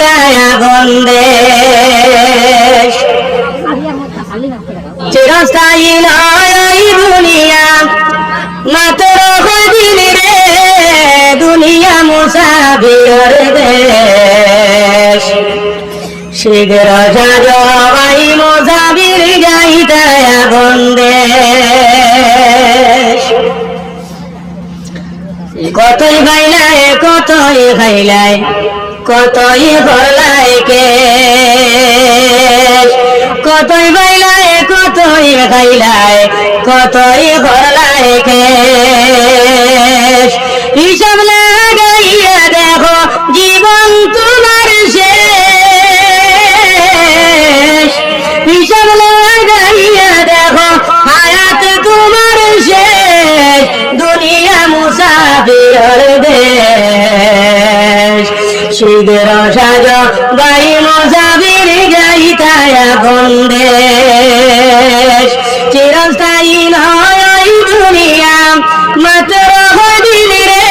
যাইতায়া বন্দেশ চিরস্থায়ী নয় এই দুনিয়া মাত্র কদিন রে দুনিয়া মুসাফির দেশ শীঘ্র সাজবাই মুসাফির যাইতায়া বন্দেশ কতই খাইলায় কতই খাইলায় কতই করলায় কে কতই বাইলায় কতই খাইলায় কতই করলায় কে হিসাব লাগাইয়া দেখো জীবন তোমার শেষ হিসাব লাগাইয়া দেখো হায়াত তোমার শেষ দুনিয়া মুসাফির দেশ শীঘ্র সাজ বাই মুসাফির যাইতায়া বন্দেশ চিরস্থায়ী নয় দুনিয়া মাত্র কদিন রে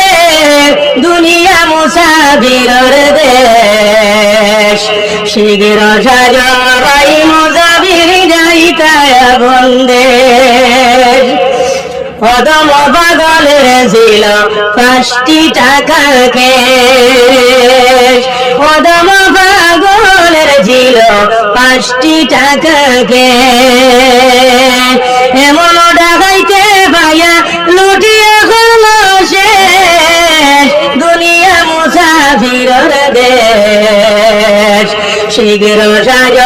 দুনিয়া মুসাফির দেশ শীঘ্র সাজ বাই মুসাফির যাইতায়া বন্দেশ অদম পাগলের ছিল 5টি টাকা কেশ অদম পাগলের ছিল 5টি টাকা কেশ এমন ডাকাইতে পাইয়া লুটিয়ে করল শেষ দুনিয়া মুসাফির দেশ শীঘ্র সাজ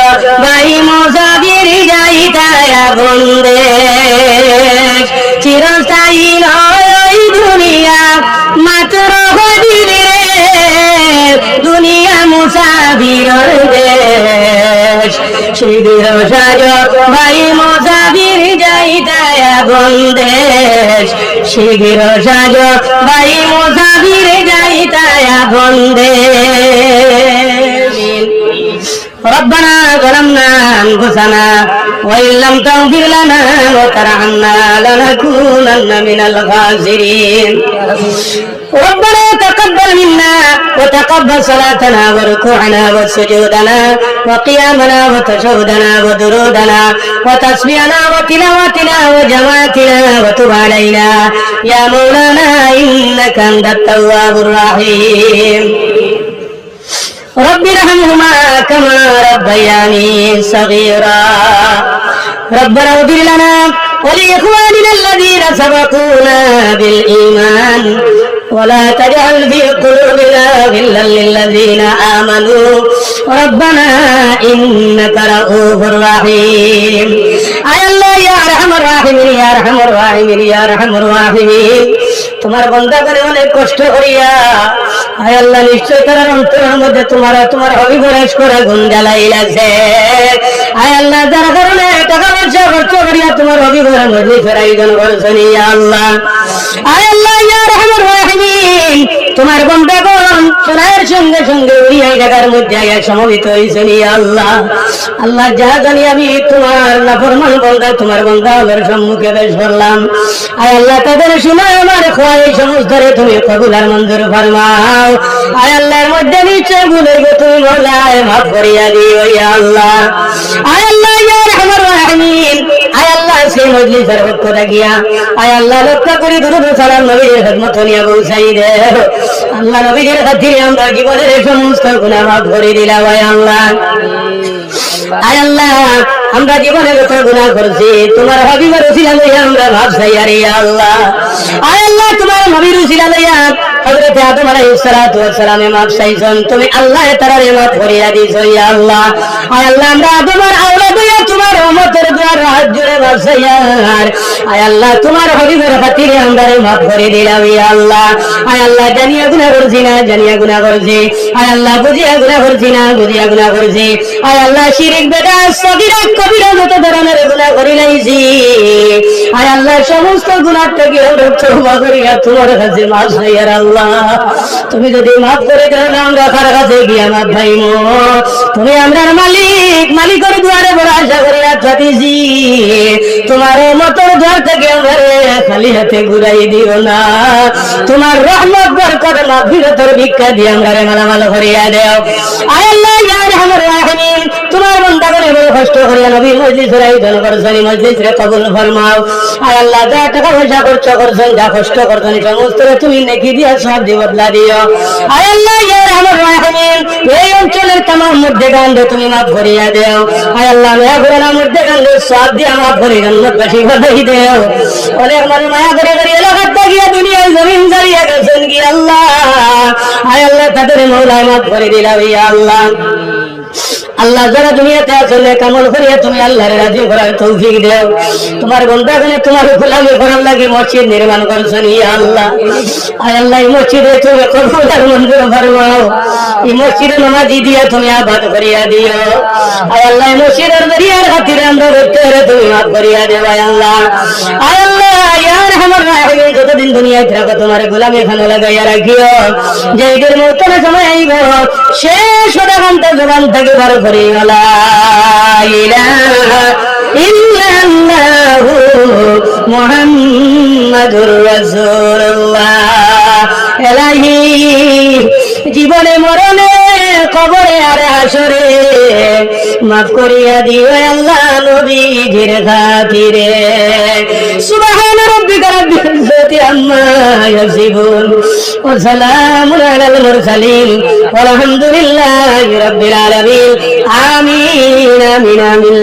বাই মুসাফির যাইতায়া বন্দেশ চিরস্থায়ী নয় দুনিয়া মাত্র কদিন রে দুনিয়া মুসাফির দেশ শীঘ্র সাজ ভাই মুসাফির যাইতায়া বন্দেশ শীঘ্র সাজ ভাই মুসাফির যাইতায়া বন্দেশ ربنا ظلمنا أنفسنا وإن لم تغفر لنا وترحمنا لنكونن من الخاسرين ربنا تقبل منا وتقبل صلاتنا وركوعنا وسجودنا وقيامنا وتشهدنا ودرودنا وتسبيحنا وتلاوتنا وجماعتنا وتب علينا يا مولانا إنك أنت التواب الرحيم رب ارحمهما كما ربياني صغيرا ربنا اغفر لنا ولإخواننا الذين سبقونا بالإيمان ولا تجعل في قلوبنا غلا للذين آمنوا ربنا إنك رؤوف رحيم أي الله يا أرحم الراحمين يا أرحم الراحمين يا أرحم الراحمين তোমার বান্দা করে অনেক কষ্ট করিয়া আয় আল্লাহ নিশ্চয় তার অন্তরের মধ্যে তোমার অভিপ্রাস করে গুণ জ্বালাই লাগছে আয় আল্লাহ যার কারণে টাকা পয়সা খরচ করিয়া তোমার অভিপ্রাস মধ্যে ফেরাইজন করছেন ইয়া আল্লাহ আয় আল্লাহ ইয়া রাহমার রাহিম তোমার বান্দাগণ সোনার সঙ্গে সঙ্গে উড়িয়া জায়গার মধ্যে আয়া সমবেত হয়েছেন ইয়া আল্লাহ আল্লাহ যা জানি আমি তোমার নাফরমান বান্দা তোমার বান্দাদের সম্মুখে পেশ করলাম আয় আল্লাহ তাদের শুনে আমার খোয়াই সমস্ত তুমি কবুল আর মঞ্জুর ফরমাও আয় আল্লাহর মধ্যে নিচে ভুলে তুমি মোলায় মাফ করিয়া দিও ইয়া আল্লাহ আয় আল্লাহ ইয়া রাহমার রাহিম আয় আল্লাহ সেই মজলিসের পক্ষ থাকিয়া আয় আল্লাহ লক্ষ্য করি দুরূদ সালাম নবীর খিদমত নিয়ে পৌঁছাই দে আল্লাহ নবীর খাতিরে আমরা জীবনের সমস্ত গুনাহ মাফ করে দিলাম আয় আল্লাহ আয় আল্লাহ আমরা জীবনে কত গুনাহ করেছি তোমার হাবিবের উসিলা লইয়া আমরা মাফ চাই আর ইয়া আল্লাহ আয় আল্লাহ তোমার নবীর উসিলা লইয়া হযরত আদম আলাইহিস সালাতু ওয়াস সালামে মাফ চাইছেন তুমি আল্লাহ তাআলারে মাফ করিয়া দিছো ইয়া আল্লাহ আয় আল্লাহ আমরা আদমের আওলাদ হইয়া তোমার রহমতের দুয়ার হাত জুড়ে মাফ চাই আয় আল্লাহ তোমার হাবিবের খাতিরে আমরা মাফ করে দিলাম ইয়া আল্লাহ আয় আল্লাহ জানিয়া গুনাহ করছি না জানিয়া গুনাহ করছি আয় আল্লাহ বুঝিয়া গুনাহ করছি না বুঝিয়া গুনাহ করছি আয় আল্লাহ শিরক বিদআত সগীরা কবিরা যত ধরনের গুনাহ করি লাইছি আয় আল্লাহ সমস্ত গুনাহ থেকে আমরা তওবা করিয়া তোমার কাছে মাফ চাই আল্লাহ তুমি যদি মাফ করে দাও আমরা কার কাছে গিয়া মাফ পাইমো তুমি আমরার মালিকের দুয়ারে বড় আশা করিয়া থাকিছি তোমার মতর দুয়ার থেকে আমারে খালি হাতে ঘুরাই দিও না তোমার রহমত বরকত মাগফিরাতের ভিক্ষা দিয়ে আমরারে মালামাল করিয়া দাও আয় আল্লাহ আরহামার রাহিমিন তোমার বান্দাগণে বড় কষ্ট করিয়া নবীর মজলিসের আয়োজন করছেন মজলিসে কবুল ফরমাও আয় আল্লাহ যা টাকা পয়সা খরচ করছেন যা কষ্ট করছেন সমস্ত তুমি নেকি দিয়া সব দিয়ে বদলা দিও আয় আল্লাহ ইয়া আরহামার রাহিমিন এই অঞ্চলের तमाम মধ্যে গান্ধে তুমি মাফ করিয়া দেও আয় আল্লাহ মায়া করে মধ্যে গান্ধে সব দিয়া মাফ করে জান্নাতবাসী বানাই দেও অনেক মানুষ মায়া করে করে এলাকার গিয়া দুনিয়ায় জমিন জারিয়া গেছেন কি আল্লাহ আয় আল্লাহ তাদের মওলা মাফ করে দিলাম ইয়া আল্লাহ আল্লাহ যারা দুনিয়াতে আসলে কামল করিয়া তুমি আল্লাহর রাজি করার তৌফিক দাও তোমার বান্দাগণে তোমার গোলামি করার লাগি মসজিদ নির্মাণ করছেন ইয়া আল্লাহ আয় আল্লাহ এই মসজিদে তুমি কবুল আর মঞ্জুর ফরমাও এই মসজিদে নামাজি দিয়া তুমি আবাদ করিয়া দিও আয় আল্লাহ এই মসজিদের দরিয়ার খাতিরে আমরা করতে তুমি মাফ করিয়া দেও আয় আল্লাহ ইয়া আরহামার রাহিমিন যতদিন দুনিয়ায় থাকো তোমার গোলামি খানো লাগাইয়া রাখিও যে ঈদের মৌসুমের সময় আইব শেষ ঘন্টা জবান থেকে বার করে লা ইলাহা ইল্লাল্লাহু মুহাম্মাদুর রাসূলুল্লাহ এলাহি জীবনে মরণে কবরে আর হাসরে মাফ করিয়া দিও আল্লাহ নবীজির খাতিরে সুবহান রাব্বিকা রাব্বিল ইজ্জাতি আম্মা ইয়াসিফুন ওয়া সালামুন আলাল মুরসালিন ওয়ালহামদুলিল্লাহি রাব্বিল আলামিন আমিন আমিন আমিন।